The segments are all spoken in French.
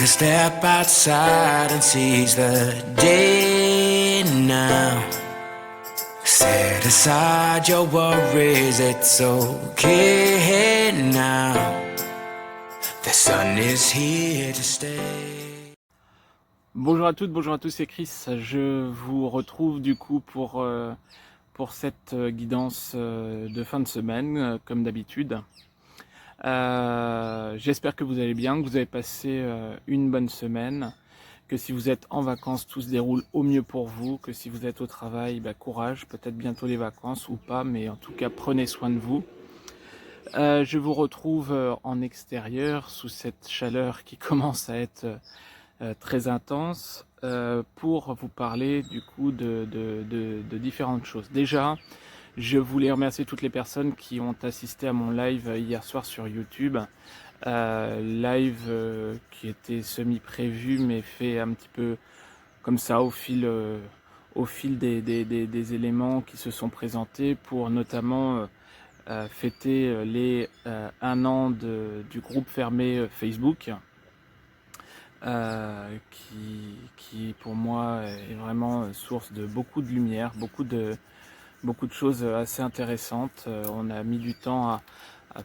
a step outside and seize the day now. Set aside your worries, it's okay now. The sun is here to stay. Bonjour à toutes, bonjour à tous, c'est Chris. Je vous retrouve du coup pour cette guidance de fin de semaine, comme d'habitude. J'espère que vous allez bien, que vous avez passé une bonne semaine, que si vous êtes en vacances, tout se déroule au mieux pour vous, que si vous êtes au travail, courage, peut-être bientôt les vacances ou pas, mais en tout cas prenez soin de vous. Je vous retrouve en extérieur, sous cette chaleur qui commence à être très intense, pour vous parler du coup de différentes choses. Déjà, je voulais remercier toutes les personnes qui ont assisté à mon live hier soir sur YouTube. Live qui était semi-prévu mais fait un petit peu comme ça au fil des éléments qui se sont présentés pour notamment fêter les 1 an du groupe fermé Facebook. Qui pour moi est vraiment source de beaucoup de lumière, beaucoup de choses assez intéressantes. On a mis du temps à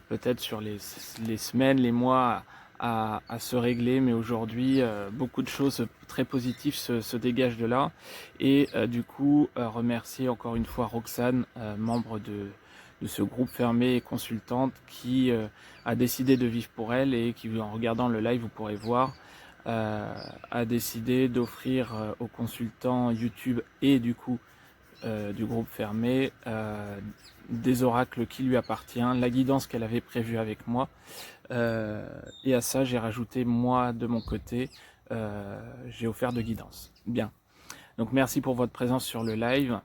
peut-être sur les semaines, les mois à se régler, mais aujourd'hui beaucoup de choses très positives se dégagent de là. Et du coup remercier encore une fois Roxane, membre de ce groupe fermé et consultante, qui a décidé de vivre pour elle et qui, en regardant le live, vous pourrez voir, a décidé d'offrir aux consultants YouTube et du coup du groupe fermé des oracles qui lui appartiennent, la guidance qu'elle avait prévue avec moi, et à ça j'ai rajouté moi de mon côté, j'ai offert de guidance. Bien, donc merci pour votre présence sur le live.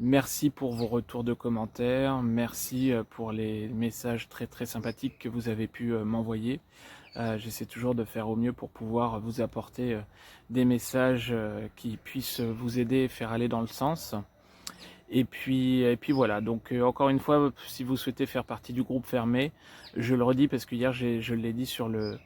Merci pour vos retours de commentaires, merci pour les messages très très sympathiques que vous avez pu m'envoyer. J'essaie toujours de faire au mieux pour pouvoir vous apporter des messages qui puissent vous aider et faire aller dans le sens. Et puis voilà, donc encore une fois, si vous souhaitez faire partie du groupe fermé, je le redis parce que hier je l'ai dit sur le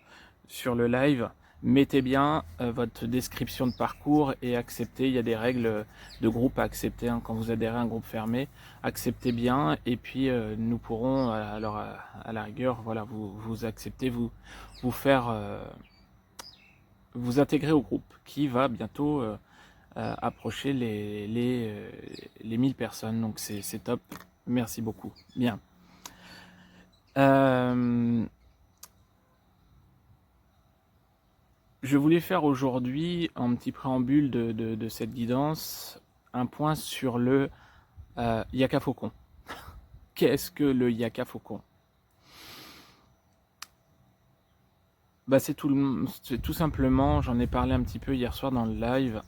live, mettez bien votre description de parcours et acceptez. Il y a des règles de groupe à accepter quand vous adhérez à un groupe fermé. Acceptez bien et puis nous pourrons alors à la rigueur, voilà, vous acceptez, vous faire vous intégrer au groupe qui va bientôt approcher les 1000 personnes. Donc c'est top. Merci beaucoup. Bien. Je voulais faire aujourd'hui, en petit préambule de cette guidance, un point sur le Yaka Faucon. Qu'est-ce que le Yaka Faucon? C'est tout simplement, j'en ai parlé un petit peu hier soir dans le live,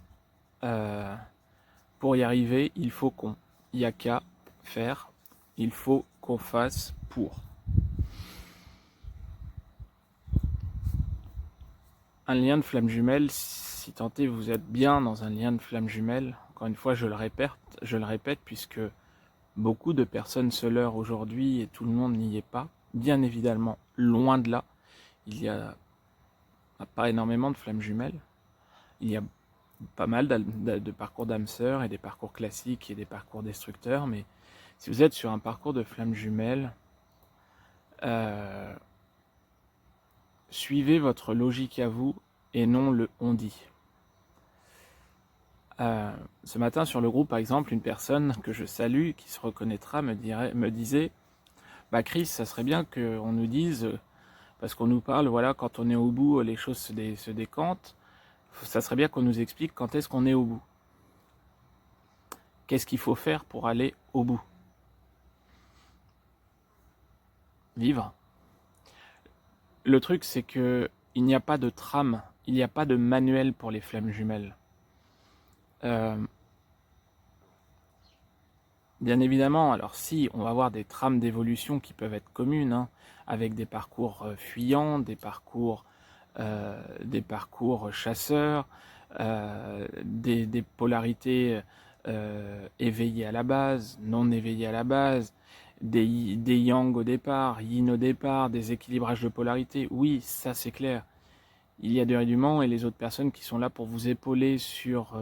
pour y arriver, il faut qu'on Yaka faire, il faut qu'on fasse pour. Un lien de flamme jumelle, si tant est vous êtes bien dans un lien de flamme jumelle, encore une fois je le répète puisque beaucoup de personnes se leurrent aujourd'hui et tout le monde n'y est pas, bien évidemment, loin de là. Il y a pas énormément de flammes jumelles, il y a pas mal de parcours d'âme sœur et des parcours classiques et des parcours destructeurs, mais si vous êtes sur un parcours de flamme jumelle, suivez votre logique à vous et non le on dit. Ce matin sur le groupe, par exemple, une personne que je salue, qui se reconnaîtra, me disait Chris, ça serait bien qu'on nous dise, parce qu'on nous parle, voilà, quand on est au bout, les choses se décantent, ça serait bien qu'on nous explique quand est-ce qu'on est au bout. Qu'est-ce qu'il faut faire pour aller au bout? Vivre. Le truc, c'est que il n'y a pas de trame, il n'y a pas de manuel pour les flammes jumelles. Bien évidemment, alors si, on va avoir des trames d'évolution qui peuvent être communes, avec des parcours fuyants, des parcours chasseurs, des polarités éveillées à la base, non éveillées à la base, des yang au départ, yin au départ, des équilibrages de polarité. Oui, ça c'est clair. Il y a du rayonnement et les autres personnes qui sont là pour vous épauler sur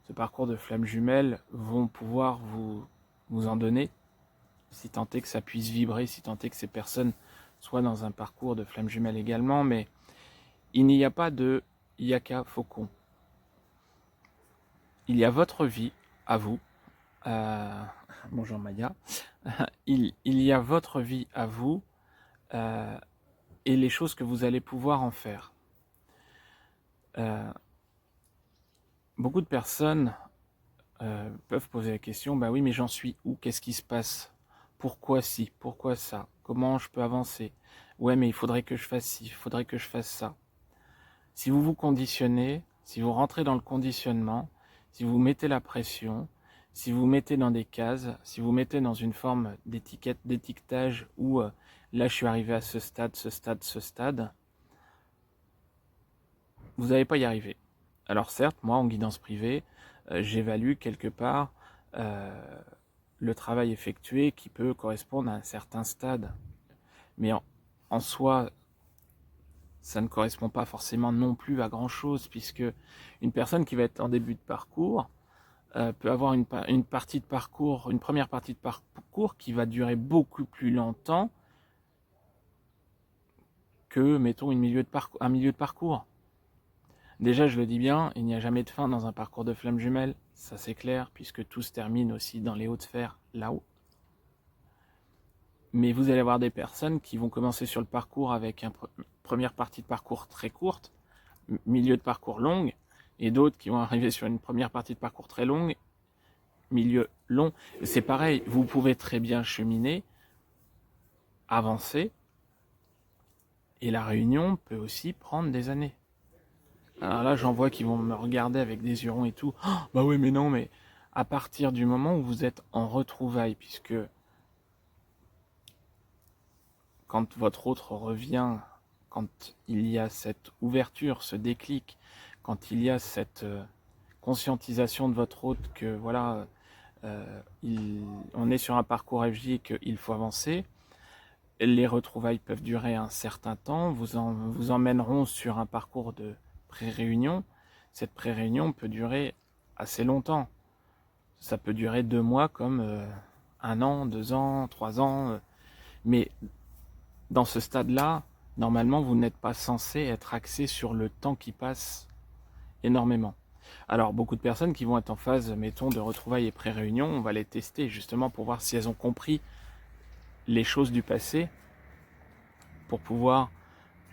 ce parcours de flamme jumelle vont pouvoir vous en donner, si tant est que ça puisse vibrer, si tant est que ces personnes soient dans un parcours de flamme jumelle également. Mais il n'y a pas de yaka faucon. Il y a votre vie à vous. Bonjour Maya. Il y a votre vie à vous et les choses que vous allez pouvoir en faire. Beaucoup de personnes peuvent poser la question, bah oui, mais j'en suis où? Qu'est-ce qui se passe? Pourquoi ci? Pourquoi ça? Comment je peux avancer? Ouais, mais il faudrait que je fasse ci, il faudrait que je fasse ça. Si vous vous conditionnez, si vous rentrez dans le conditionnement, si vous mettez la pression, si vous mettez dans des cases, si vous mettez dans une forme d'étiquette, d'étiquetage où là je suis arrivé à ce stade, ce stade, ce stade, vous n'allez pas y arriver. Alors certes, moi en guidance privée, j'évalue quelque part le travail effectué qui peut correspondre à un certain stade. Mais en soi, ça ne correspond pas forcément non plus à grand chose, puisque une personne qui va être en début de parcours peut avoir une partie de parcours, une première partie de parcours qui va durer beaucoup plus longtemps que, mettons, un milieu de parcours. Déjà, je le dis bien, il n'y a jamais de fin dans un parcours de flamme jumelle, ça c'est clair, puisque tout se termine aussi dans les hautes sphères, là-haut. Mais vous allez avoir des personnes qui vont commencer sur le parcours avec une première partie de parcours très courte, milieu de parcours longue, et d'autres qui vont arriver sur une première partie de parcours très longue, milieu long. C'est pareil, vous pouvez très bien cheminer, avancer, et la réunion peut aussi prendre des années. Alors là, j'en vois qui vont me regarder avec des yeux ronds et tout. Oh, bah oui, mais non, mais à partir du moment où vous êtes en retrouvailles, puisque quand votre autre revient, quand il y a cette ouverture, ce déclic, quand il y a cette conscientisation de votre hôte que voilà, on est sur un parcours FJ et qu'il faut avancer, les retrouvailles peuvent durer un certain temps, vous emmèneront sur un parcours de pré-réunion. Cette pré-réunion peut durer assez longtemps. Ça peut durer 2 mois comme 1 an, 2 ans, 3 ans. Mais dans ce stade-là, normalement, vous n'êtes pas censé être axé sur le temps qui passe énormément. Alors, beaucoup de personnes qui vont être en phase, mettons, de retrouvailles et pré-réunion, on va les tester justement pour voir si elles ont compris les choses du passé, pour pouvoir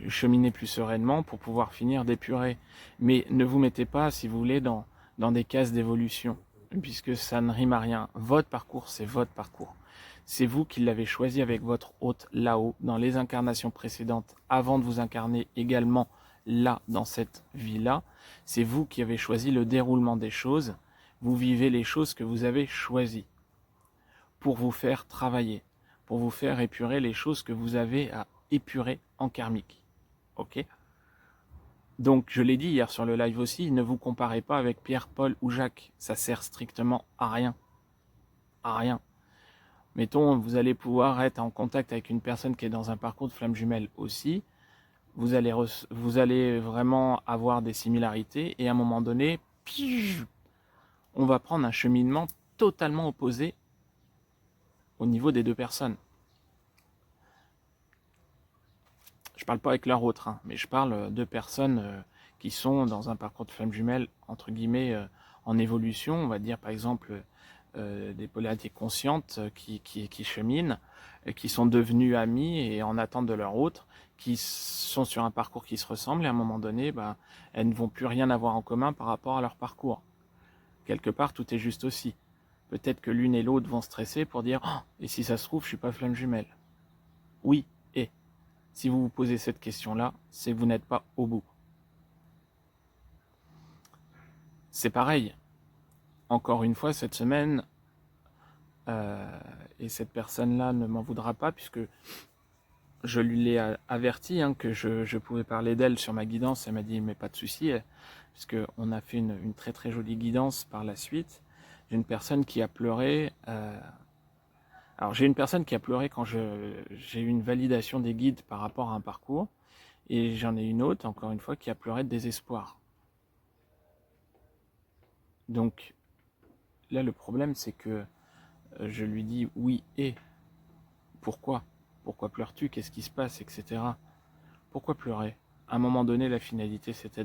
cheminer plus sereinement, pour pouvoir finir d'épurer. Mais ne vous mettez pas, si vous voulez, dans des cases d'évolution, puisque ça ne rime à rien. Votre parcours, c'est votre parcours. C'est vous qui l'avez choisi avec votre hôte là-haut, dans les incarnations précédentes, avant de vous incarner également là, dans cette vie-là. C'est vous qui avez choisi le déroulement des choses. Vous vivez les choses que vous avez choisies pour vous faire travailler, pour vous faire épurer les choses que vous avez à épurer en karmique. Ok? Donc, je l'ai dit hier sur le live aussi, ne vous comparez pas avec Pierre, Paul ou Jacques. Ça sert strictement à rien. À rien. Mettons, vous allez pouvoir être en contact avec une personne qui est dans un parcours de flamme jumelle aussi. Vous allez vraiment avoir des similarités et à un moment donné, on va prendre un cheminement totalement opposé au niveau des deux personnes. Je parle pas avec leur autre, hein, mais je parle de personnes qui sont dans un parcours de flamme jumelle, entre guillemets, en évolution. On va dire par exemple des polarités conscientes qui cheminent, qui sont devenus amis et en attente de leur autre, qui sont sur un parcours qui se ressemble et à un moment donné, elles ne vont plus rien avoir en commun par rapport à leur parcours. Quelque part, tout est juste aussi. Peut-être que l'une et l'autre vont stresser pour dire oh, « et si ça se trouve, je suis pas flamme jumelle ?» Oui, et si vous vous posez cette question-là, c'est que vous n'êtes pas au bout. C'est pareil. Encore une fois, cette semaine, et cette personne-là ne m'en voudra pas puisque je lui l'ai averti que je pouvais parler d'elle sur ma guidance. Elle m'a dit mais pas de souci, puisqu'on a fait une très très jolie guidance par la suite. J'ai une personne qui a pleuré Alors j'ai une personne qui a pleuré quand j'ai eu une validation des guides par rapport à un parcours, et j'en ai une autre, encore une fois, qui a pleuré de désespoir. Donc là, le problème, c'est que je lui dis oui et pourquoi? Pourquoi pleures-tu? Qu'est-ce qui se passe? Etc. Pourquoi pleurer? À un moment donné, la finalité, c'est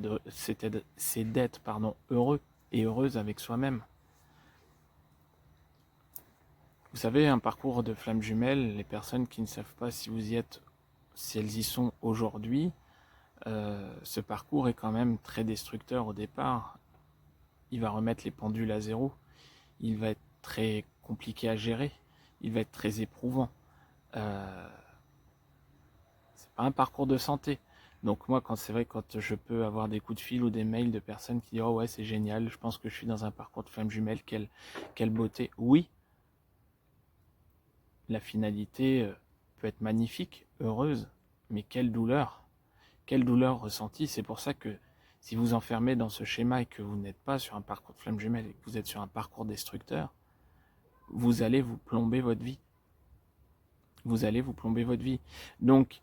d'être heureux et heureuse avec soi-même. Vous savez, un parcours de flammes jumelles, les personnes qui ne savent pas si vous y êtes, si elles y sont aujourd'hui, ce parcours est quand même très destructeur au départ. Il va remettre les pendules à zéro. Il va être très compliqué à gérer. Il va être très éprouvant. C'est pas un parcours de santé. Donc moi, quand je peux avoir des coups de fil ou des mails de personnes qui disent oh ouais c'est génial, je pense que je suis dans un parcours de flammes jumelles, quelle beauté. Oui, la finalité peut être magnifique, heureuse, mais quelle douleur ressentie. C'est pour ça que si vous enfermez dans ce schéma et que vous n'êtes pas sur un parcours de flammes jumelles et que vous êtes sur un parcours destructeur, vous allez vous plomber votre vie. Vous allez vous plomber votre vie. Donc,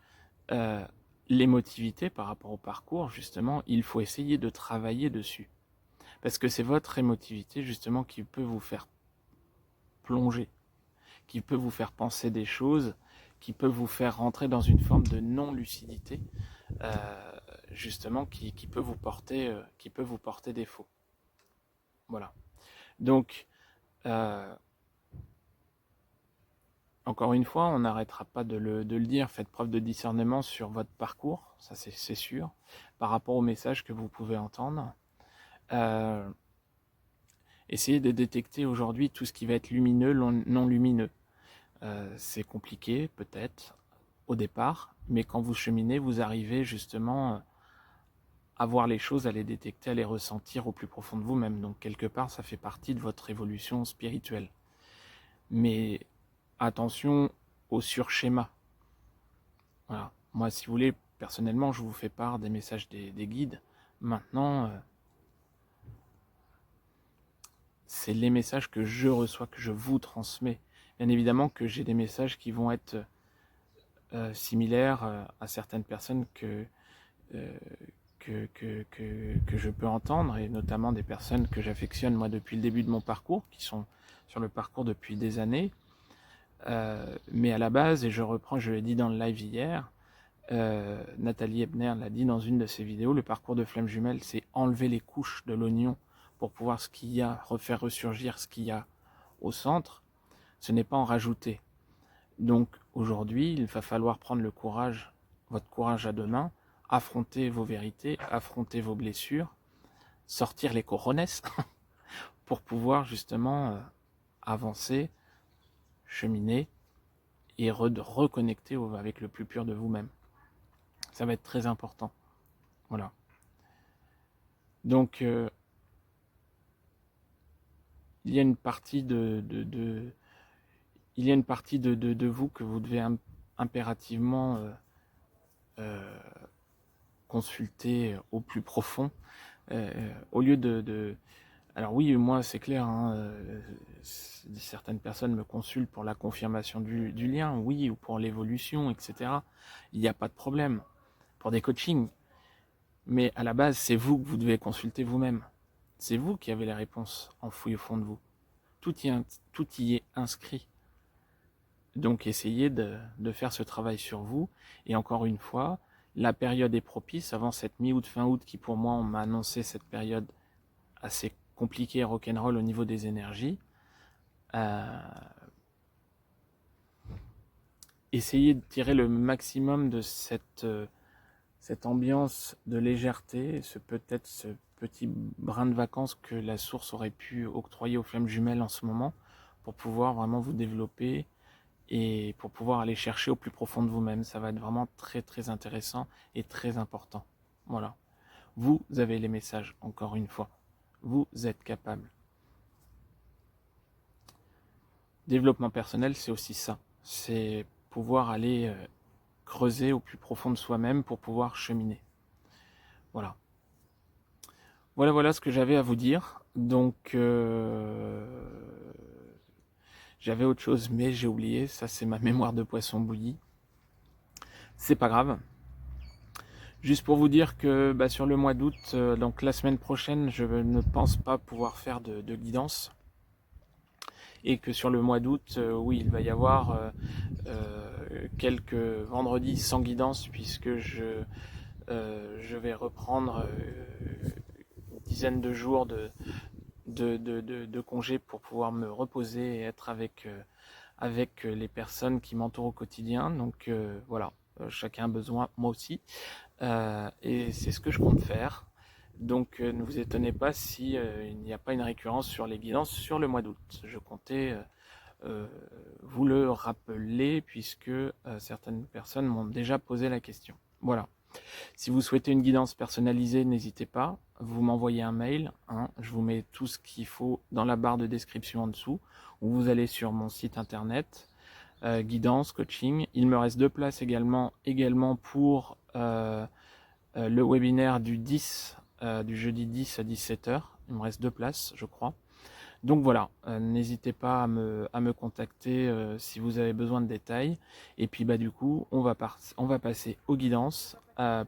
l'émotivité par rapport au parcours, justement, il faut essayer de travailler dessus. Parce que c'est votre émotivité, justement, qui peut vous faire plonger, qui peut vous faire penser des choses, qui peut vous faire rentrer dans une forme de non-lucidité, justement, qui peut vous porter défaut. Voilà. Donc, encore une fois, on n'arrêtera pas de le dire, faites preuve de discernement sur votre parcours, ça c'est sûr, par rapport au message que vous pouvez entendre. Essayez de détecter aujourd'hui tout ce qui va être lumineux, non lumineux. C'est compliqué peut-être au départ, mais quand vous cheminez, vous arrivez justement à voir les choses, à les détecter, à les ressentir au plus profond de vous-même. Donc quelque part, ça fait partie de votre évolution spirituelle. Mais attention au surschéma. Voilà. Moi, si vous voulez, personnellement, je vous fais part des messages des guides. Maintenant, c'est les messages que je reçois, que je vous transmets. Bien évidemment que j'ai des messages qui vont être similaires à certaines personnes que je peux entendre, et notamment des personnes que j'affectionne moi depuis le début de mon parcours, qui sont sur le parcours depuis des années. Mais à la base, et je l'ai dit dans le live hier, Nathalie Ebner l'a dit dans une de ses vidéos, le parcours de flammes jumelles, c'est enlever les couches de l'oignon pour pouvoir refaire ressurgir ce qu'il y a au centre. Ce n'est pas en rajouter. Donc aujourd'hui, il va falloir prendre le courage, votre courage à deux mains, affronter vos vérités, affronter vos blessures, sortir les cojones pour pouvoir justement avancer, cheminer et reconnecter avec le plus pur de vous-même. Ça va être très important. Voilà. Donc, il y a une partie de vous que vous devez impérativement consulter au plus profond, au lieu alors oui, moi c'est clair, hein, certaines personnes me consultent pour la confirmation du lien, oui, ou pour l'évolution, etc. Il n'y a pas de problème pour des coachings. Mais à la base, c'est vous que vous devez consulter vous-même. C'est vous qui avez les réponses enfouies au fond de vous. Tout y est inscrit. Donc essayez de faire ce travail sur vous. Et encore une fois, la période est propice, avant cette mi-août, fin août, qui pour moi, on m'a annoncé cette période assez compliquée et rock'n'roll au niveau des énergies. Essayez de tirer le maximum de cette ambiance de légèreté, ce petit brin de vacances que la source aurait pu octroyer aux flammes jumelles en ce moment, pour pouvoir vraiment vous développer et pour pouvoir aller chercher au plus profond de vous-même. Ça va être vraiment très très intéressant et très important. Voilà. Vous avez les messages, encore une fois. Vous êtes capable. Développement personnel, c'est aussi ça. C'est pouvoir aller creuser au plus profond de soi-même pour pouvoir cheminer. Voilà. Voilà ce que j'avais à vous dire. Donc, J'avais autre chose, mais j'ai oublié. Ça, c'est ma mémoire de poisson bouilli. C'est pas grave. Juste pour vous dire que sur le mois d'août, donc la semaine prochaine, je ne pense pas pouvoir faire de guidance. Et que sur le mois d'août, oui, il va y avoir quelques vendredis sans guidance, puisque je vais reprendre une dizaine de jours de congés pour pouvoir me reposer et être avec les personnes qui m'entourent au quotidien. Donc voilà, chacun a besoin, moi aussi. Et c'est ce que je compte faire. Donc ne vous étonnez pas si il n'y a pas une récurrence sur les guidances sur le mois d'août. Je comptais vous le rappeler puisque certaines personnes m'ont déjà posé la question. Voilà. Si vous souhaitez une guidance personnalisée, n'hésitez pas. Vous m'envoyez un mail. Je vous mets tout ce qu'il faut dans la barre de description en dessous. Ou vous allez sur mon site internet. Guidance, coaching. Il me reste 2 places également pour le webinaire du jeudi 10 à 17h. Il me reste 2 places, je crois. Donc voilà, n'hésitez pas à me contacter si vous avez besoin de détails. Et puis du coup, on va passer aux guidances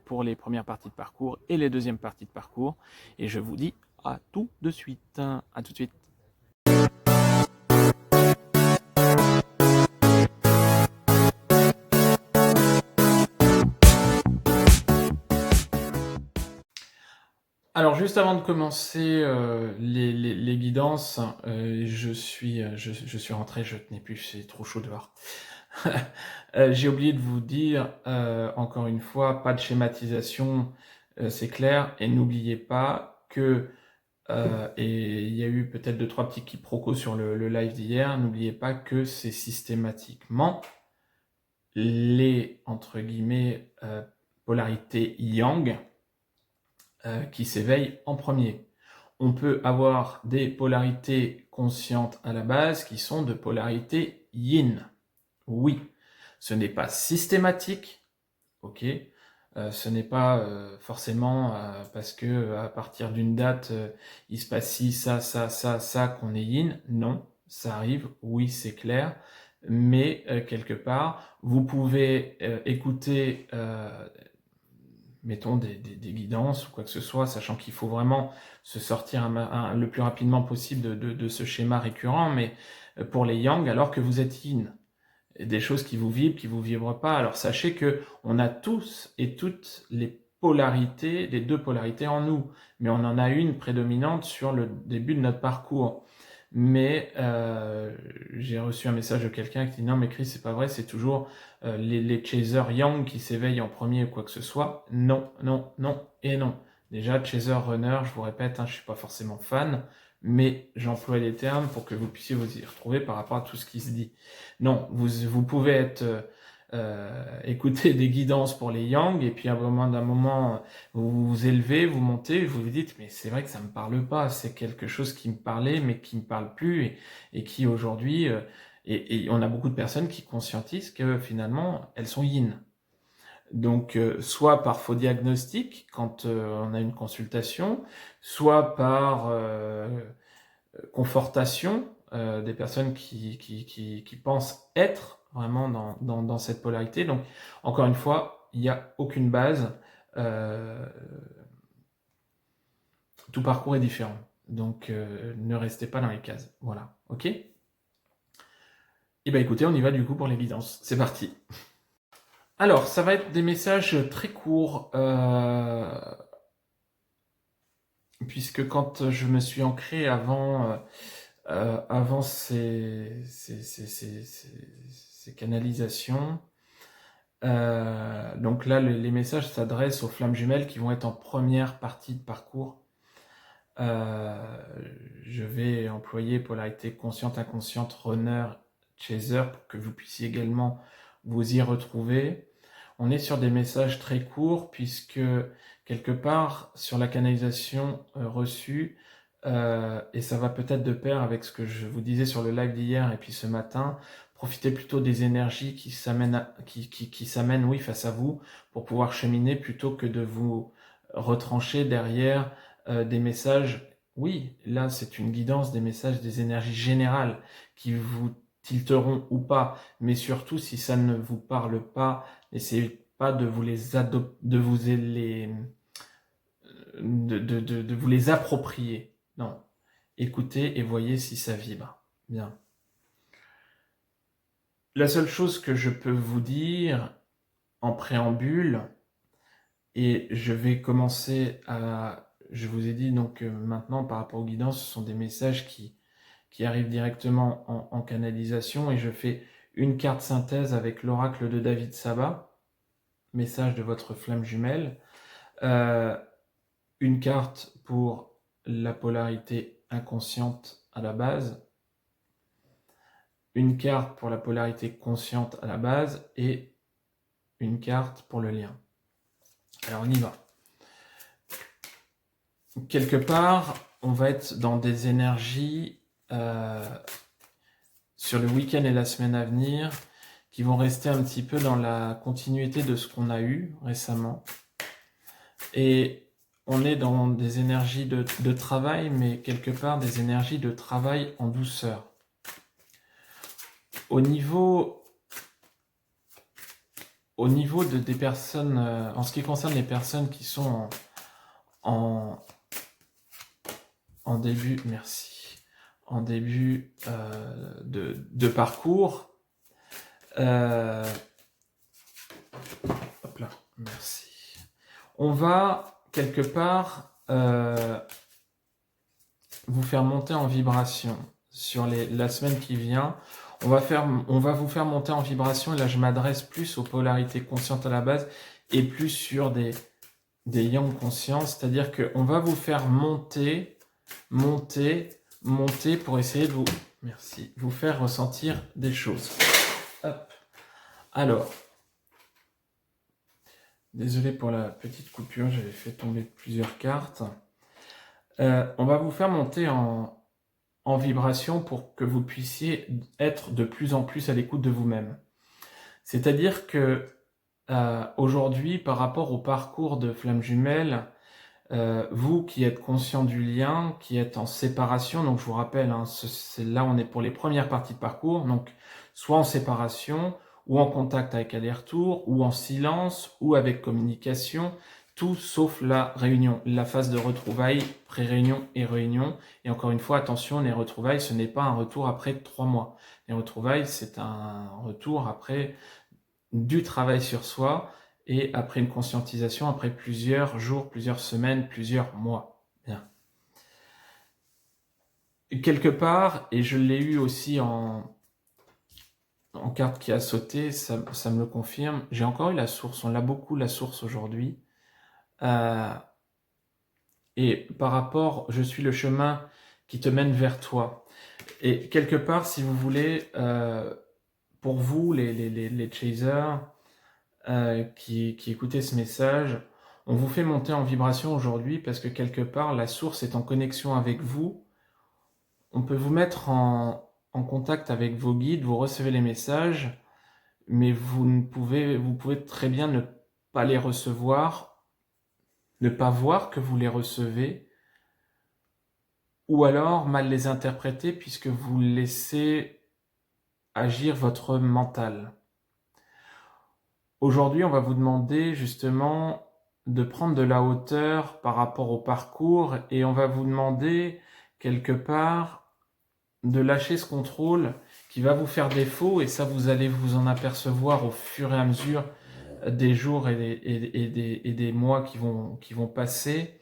pour les premières parties de parcours et les deuxièmes parties de parcours. Et je vous dis à tout de suite. À tout de suite. Alors juste avant de commencer les guidances, je suis rentré, je tenais plus, c'est trop chaud dehors. J'ai oublié de vous dire, encore une fois, pas de schématisation, c'est clair, et n'oubliez pas que, et il y a eu peut-être 2-3 petits quiproquos sur le live d'hier, n'oubliez pas que c'est systématiquement les, entre guillemets, polarités yang, qui s'éveillent en premier. On peut avoir des polarités conscientes à la base qui sont de polarités yin. Oui, ce n'est pas systématique, ok. Ce n'est pas forcément parce que à partir d'une date, il se passe ci, ça qu'on est yin. Non, ça arrive, oui, c'est clair. Mais quelque part, vous pouvez écouter mettons des guidances ou quoi que ce soit, sachant qu'il faut vraiment se sortir le plus rapidement possible de ce schéma récurrent, mais pour les yang, alors que vous êtes yin, des choses qui vous vibrent pas, alors sachez que on a tous et toutes les polarités, les 2 polarités en nous, mais on en a une prédominante sur le début de notre parcours. Mais j'ai reçu un message de quelqu'un qui dit non mais Chris c'est pas vrai, c'est toujours les chasers yang qui s'éveillent en premier ou quoi que ce soit. Non, non, non et non. Déjà chaser runner, je vous répète, je suis pas forcément fan, mais j'emploie les termes pour que vous puissiez vous y retrouver par rapport à tout ce qui se dit. Non, vous pouvez être écouter des guidances pour les yang et puis à un moment vous vous élevez, vous montez, vous vous dites mais c'est vrai que ça me parle pas, c'est quelque chose qui me parlait mais qui me parle plus et qui aujourd'hui et on a beaucoup de personnes qui conscientisent que finalement elles sont yin. Donc soit par faux diagnostic quand on a une consultation, soit par confortation des personnes qui pensent être vraiment dans cette polarité. Donc, encore une fois, il n'y a aucune base. Tout parcours est différent. Donc, ne restez pas dans les cases. Voilà. OK ? Et bien, écoutez, on y va du coup pour l'évidence. C'est parti. Alors, ça va être des messages très courts. Puisque quand je me suis ancré avant ces canalisations, donc là les messages s'adressent aux flammes jumelles qui vont être en première partie de parcours. Je vais employer polarité consciente, inconsciente, runner, chaser pour que vous puissiez également vous y retrouver. On est sur des messages très courts puisque quelque part sur la canalisation reçue, et ça va peut-être de pair avec ce que je vous disais sur le live d'hier et puis ce matin, profitez plutôt des énergies qui s'amènent oui, face à vous pour pouvoir cheminer plutôt que de vous retrancher derrière des messages. Oui, là c'est une guidance, des messages, des énergies générales qui vous tilteront ou pas, mais surtout si ça ne vous parle pas, n'essayez pas de vous les de vous les approprier. Non. Écoutez et voyez si ça vibre. Bien. La seule chose que je peux vous dire en préambule, et je vais commencer à... Je vous ai dit donc maintenant par rapport aux guidances, ce sont des messages qui arrivent directement en canalisation, et je fais une carte synthèse avec l'oracle de David Saba, message de votre flamme jumelle, une carte pour la polarité inconsciente à la base, une carte pour la polarité consciente à la base, et une carte pour le lien. Alors on y va. Quelque part, on va être dans des énergies sur le week-end et la semaine à venir qui vont rester un petit peu dans la continuité de ce qu'on a eu récemment. Et on est dans des énergies de travail, mais quelque part des énergies de travail en douceur. Au niveau des personnes, en ce qui concerne les personnes qui sont en début, merci, en début de parcours, hop là, merci. On va quelque part vous faire monter en vibration sur la semaine qui vient. On va vous faire monter en vibration, et là je m'adresse plus aux polarités conscientes à la base et plus sur des yang consciences, c'est-à-dire qu'on va vous faire monter pour essayer de vous faire ressentir des choses. Hop. Alors, désolé pour la petite coupure, j'avais fait tomber plusieurs cartes. On va vous faire monter en vibration pour que vous puissiez être de plus en plus à l'écoute de vous-même. C'est-à-dire que aujourd'hui, par rapport au parcours de flamme jumelle, vous qui êtes conscient du lien, qui êtes en séparation, donc je vous rappelle, c'est là on est pour les premières parties de parcours, donc soit en séparation, ou en contact avec aller-retour, ou en silence, ou avec communication, tout sauf la réunion, la phase de retrouvailles, pré-réunion et réunion. Et encore une fois, attention, les retrouvailles, ce n'est pas un retour après 3 mois. Les retrouvailles, c'est un retour après du travail sur soi, et après une conscientisation, après plusieurs jours, plusieurs semaines, plusieurs mois. Bien. Quelque part, et je l'ai eu aussi en carte qui a sauté, ça me le confirme, j'ai encore eu la source, on l'a beaucoup la source aujourd'hui. Et par rapport, je suis le chemin qui te mène vers toi. Et quelque part, si vous voulez, pour vous, les chasers qui écoutez ce message, on vous fait monter en vibration aujourd'hui parce que quelque part, la source est en connexion avec vous. On peut vous mettre en contact avec vos guides, vous recevez les messages, mais vous pouvez très bien ne pas les recevoir, ne pas voir que vous les recevez, ou alors mal les interpréter puisque vous laissez agir votre mental. Aujourd'hui, on va vous demander justement de prendre de la hauteur par rapport au parcours, et on va vous demander quelque part de lâcher ce contrôle qui va vous faire défaut, et ça vous allez vous en apercevoir au fur et à mesure des jours et des mois qui vont passer.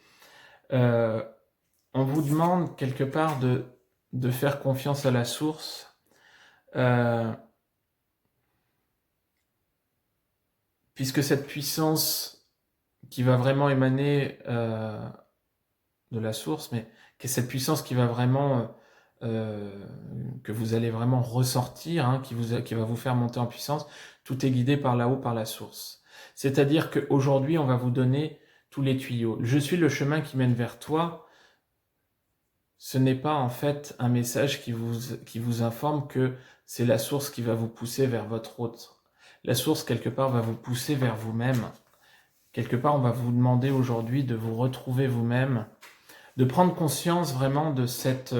On vous demande quelque part de faire confiance à la source, puisque cette puissance qui va vraiment émaner de la source, mais que cette puissance qui va vraiment que vous allez vraiment ressortir, qui va vous faire monter en puissance, tout est guidé par là-haut, par la source. C'est-à-dire qu'aujourd'hui, on va vous donner tous les tuyaux. Je suis le chemin qui mène vers toi. Ce n'est pas en fait un message qui vous informe que c'est la source qui va vous pousser vers votre autre. La source, quelque part, va vous pousser vers vous-même. Quelque part, on va vous demander aujourd'hui de vous retrouver vous-même, de prendre conscience vraiment de cette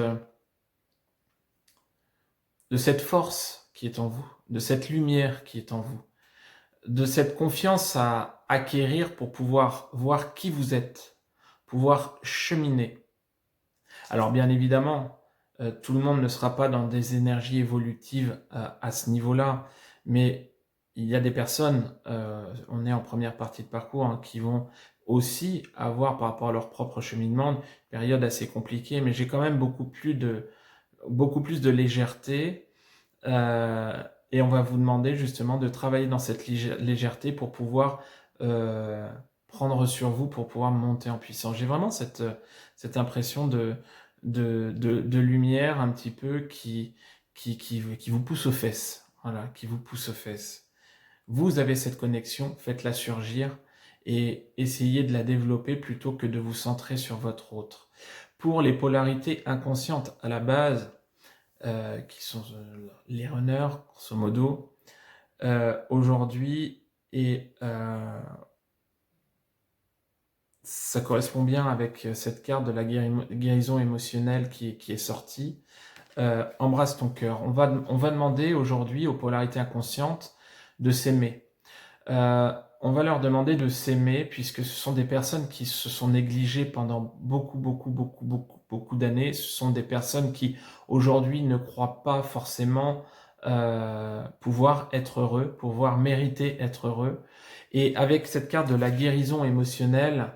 de cette force qui est en vous, de cette lumière qui est en vous, de cette confiance à acquérir pour pouvoir voir qui vous êtes, pouvoir cheminer. Alors bien évidemment, tout le monde ne sera pas dans des énergies évolutives à ce niveau-là, mais il y a des personnes, on est en première partie de parcours, hein, qui vont aussi avoir par rapport à leur propre cheminement une période assez compliquée, mais j'ai quand même beaucoup plus de légèreté, et on va vous demander justement de travailler dans cette légèreté pour pouvoir prendre sur vous, pour pouvoir monter en puissance. J'ai vraiment cette impression de lumière un petit peu qui vous pousse aux fesses. Voilà, qui vous pousse aux fesses. Vous avez cette connexion, faites-la surgir et essayez de la développer plutôt que de vous centrer sur votre autre. Pour les polarités inconscientes à la base, qui sont les runners, grosso modo, aujourd'hui, et ça correspond bien avec cette carte de la guérison émotionnelle qui est sortie. Embrasse ton cœur. On va demander aujourd'hui aux polarités inconscientes de s'aimer. On va leur demander de s'aimer puisque ce sont des personnes qui se sont négligées pendant beaucoup d'années. Ce sont des personnes qui aujourd'hui ne croient pas forcément pouvoir être heureux, pouvoir mériter être heureux. Et avec cette carte de la guérison émotionnelle,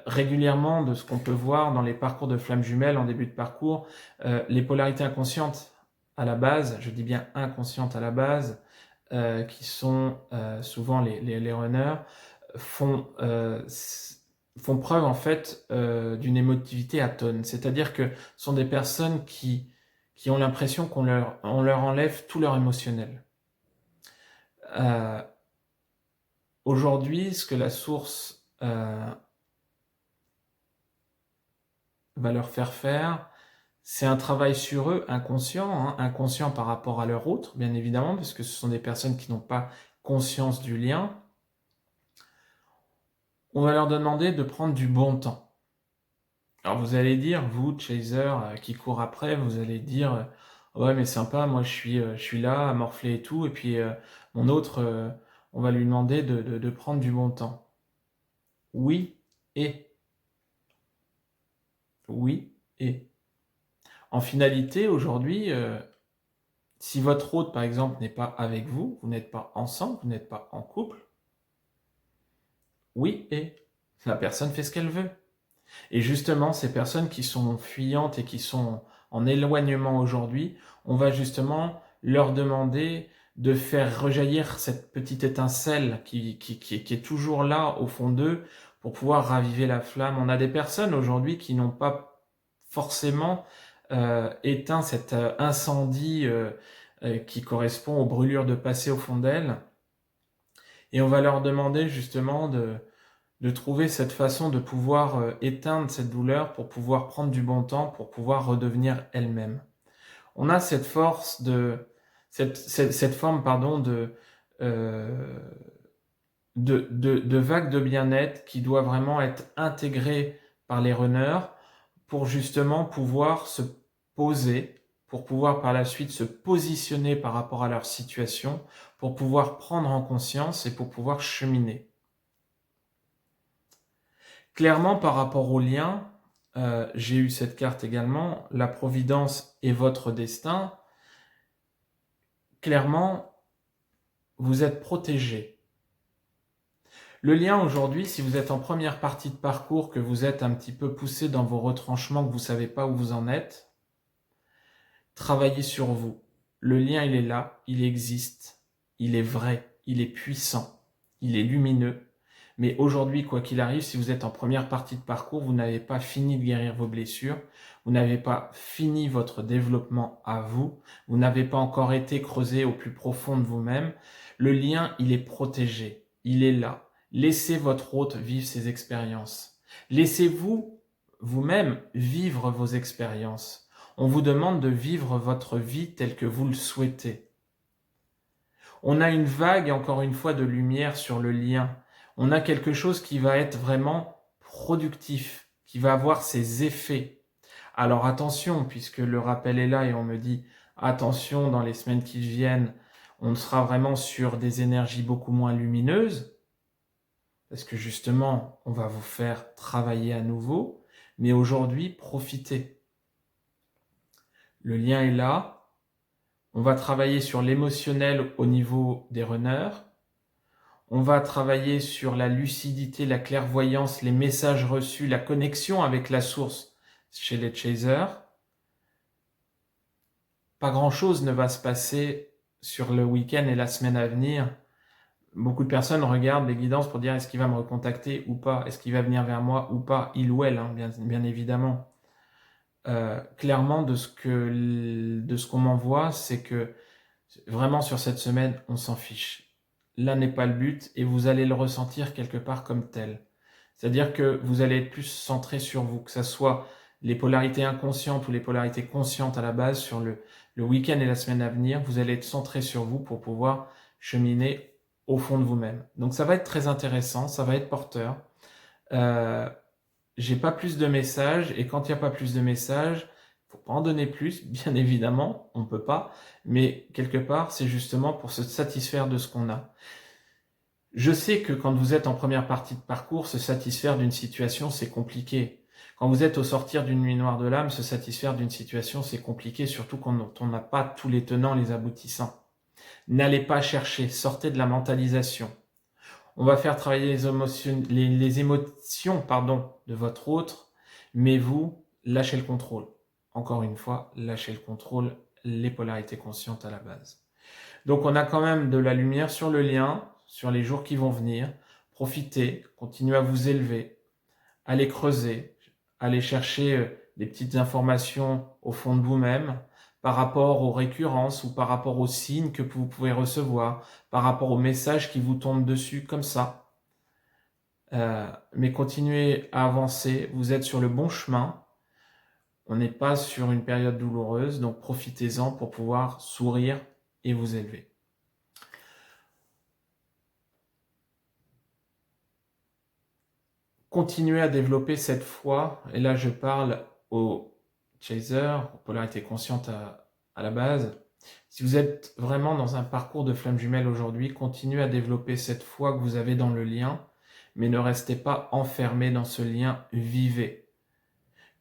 régulièrement de ce qu'on peut voir dans les parcours de flammes jumelles en début de parcours, les polarités inconscientes à la base, je dis bien inconscientes à la base, qui sont souvent les runners, font preuve en fait d'une émotivité atone. C'est-à-dire que ce sont des personnes qui ont l'impression qu'on leur enlève tout leur émotionnel. Aujourd'hui, ce que la source va leur faire, c'est un travail sur eux, inconscient, inconscient par rapport à leur autre, bien évidemment, parce que ce sont des personnes qui n'ont pas conscience du lien. On va leur demander de prendre du bon temps. Alors vous allez dire, vous, chaser, qui court après, vous allez dire, ouais mais sympa, moi je suis là à morfler et tout, et puis mon autre, on va lui demander de prendre du bon temps. Oui et. Oui et. En finalité, aujourd'hui, si votre hôte, par exemple, n'est pas avec vous, vous n'êtes pas ensemble, vous n'êtes pas en couple, oui et. La personne fait ce qu'elle veut. Et justement, ces personnes qui sont fuyantes et qui sont en éloignement aujourd'hui, on va justement leur demander de faire rejaillir cette petite étincelle qui est toujours là au fond d'eux pour pouvoir raviver la flamme. On a des personnes aujourd'hui qui n'ont pas forcément éteint cet incendie qui correspond aux brûlures de passé au fond d'elles. Et on va leur demander justement de trouver cette façon de pouvoir éteindre cette douleur pour pouvoir prendre du bon temps, pour pouvoir redevenir elle-même. On a cette force cette forme de vague de bien-être qui doit vraiment être intégrée par les runners pour justement pouvoir se poser, pour pouvoir par la suite se positionner par rapport à leur situation, pour pouvoir prendre en conscience et pour pouvoir cheminer. Clairement, par rapport au lien, j'ai eu cette carte également, la providence et votre destin. Clairement, vous êtes protégé. Le lien aujourd'hui, si vous êtes en première partie de parcours, que vous êtes un petit peu poussé dans vos retranchements, que vous ne savez pas où vous en êtes, travaillez sur vous. Le lien, il est là, il existe, il est vrai, il est puissant, il est lumineux. Mais aujourd'hui, quoi qu'il arrive, si vous êtes en première partie de parcours, vous n'avez pas fini de guérir vos blessures, vous n'avez pas fini votre développement à vous, vous n'avez pas encore été creusé au plus profond de vous-même. Le lien, il est protégé, il est là. Laissez votre hôte vivre ses expériences. Laissez-vous, vous-même, vivre vos expériences. On vous demande de vivre votre vie telle que vous le souhaitez. On a une vague, encore une fois, de lumière sur le lien. On a quelque chose qui va être vraiment productif, qui va avoir ses effets. Alors attention, puisque le rappel est là et on me dit attention, dans les semaines qui viennent, on sera vraiment sur des énergies beaucoup moins lumineuses, parce que justement, on va vous faire travailler à nouveau, mais aujourd'hui, profitez. Le lien est là. On va travailler sur l'émotionnel au niveau des runners. On va travailler sur la lucidité, la clairvoyance, les messages reçus, la connexion avec la source chez les chasers. Pas grand-chose ne va se passer sur le week-end et la semaine à venir. Beaucoup de personnes regardent les guidances pour dire est-ce qu'il va me recontacter ou pas, est-ce qu'il va venir vers moi ou pas, il ou elle, bien évidemment. Clairement, de ce qu'on m'envoie, c'est que vraiment sur cette semaine, on s'en fiche. Là n'est pas le but et vous allez le ressentir quelque part comme tel. C'est-à-dire que vous allez être plus centré sur vous, que ça soit les polarités inconscientes ou les polarités conscientes à la base sur le week-end et la semaine à venir, vous allez être centré sur vous pour pouvoir cheminer au fond de vous-même. Donc ça va être très intéressant, ça va être porteur. J'ai pas plus de messages et quand il n'y a pas plus de messages, faut pas en donner plus, bien évidemment, on peut pas, mais quelque part, c'est justement pour se satisfaire de ce qu'on a. Je sais que quand vous êtes en première partie de parcours, se satisfaire d'une situation, c'est compliqué. Quand vous êtes au sortir d'une nuit noire de l'âme, se satisfaire d'une situation, c'est compliqué, surtout quand on n'a pas tous les tenants, les aboutissants. N'allez pas chercher, sortez de la mentalisation. On va faire travailler les émotions de votre autre, mais vous, lâchez le contrôle. Encore une fois, lâchez le contrôle, les polarités conscientes à la base. Donc on a quand même de la lumière sur le lien, sur les jours qui vont venir. Profitez, continuez à vous élever, allez creuser, allez chercher des petites informations au fond de vous-même, par rapport aux récurrences ou par rapport aux signes que vous pouvez recevoir, par rapport aux messages qui vous tombent dessus comme ça. Mais continuez à avancer, vous êtes sur le bon chemin. On n'est pas sur une période douloureuse, donc profitez-en pour pouvoir sourire et vous élever. Continuez à développer cette foi, et là je parle aux chaser, aux polarités conscientes à la base. Si vous êtes vraiment dans un parcours de flamme jumelle aujourd'hui, continuez à développer cette foi que vous avez dans le lien, mais ne restez pas enfermé dans ce lien, vivez.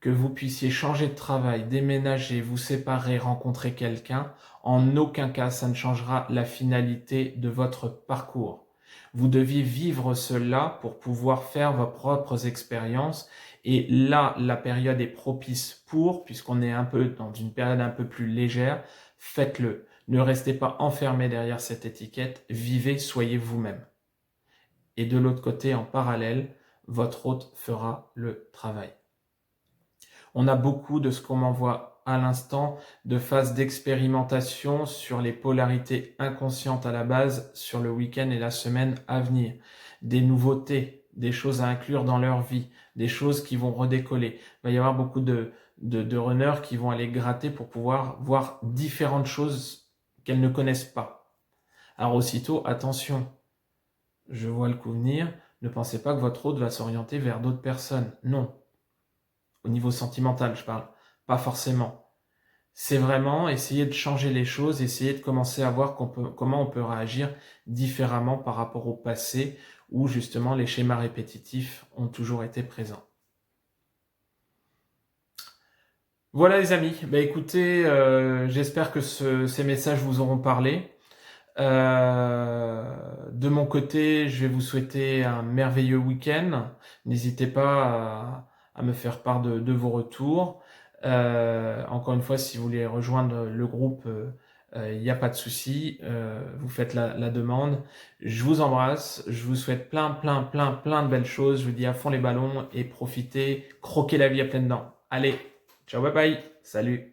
Que vous puissiez changer de travail, déménager, vous séparer, rencontrer quelqu'un, en aucun cas ça ne changera la finalité de votre parcours. Vous deviez vivre cela pour pouvoir faire vos propres expériences. Et là, la période est propice puisqu'on est un peu dans une période un peu plus légère, faites-le. Ne restez pas enfermé derrière cette étiquette, vivez, soyez vous-même. Et de l'autre côté, en parallèle, votre hôte fera le travail. On a beaucoup de ce qu'on m'envoie à l'instant, de phases d'expérimentation sur les polarités inconscientes à la base, sur le week-end et la semaine à venir. Des nouveautés, des choses à inclure dans leur vie, des choses qui vont redécoller. Il va y avoir beaucoup de runners qui vont aller gratter pour pouvoir voir différentes choses qu'elles ne connaissent pas. Alors aussitôt, attention, je vois le coup venir, ne pensez pas que votre hôte va s'orienter vers d'autres personnes. Non. Au niveau sentimental, je parle. Pas forcément. C'est vraiment essayer de changer les choses, essayer de commencer à voir comment on peut réagir différemment par rapport au passé où justement les schémas répétitifs ont toujours été présents. Voilà les amis, écoutez, j'espère que ces messages vous auront parlé. De mon côté, je vais vous souhaiter un merveilleux week-end. N'hésitez pas à me faire part de vos retours. Encore une fois, si vous voulez rejoindre le groupe, il n'y a pas de souci. Vous faites la demande. Je vous embrasse. Je vous souhaite plein de belles choses. Je vous dis à fond les ballons et profitez, croquez la vie à pleines dents. Allez, ciao, bye bye. Salut.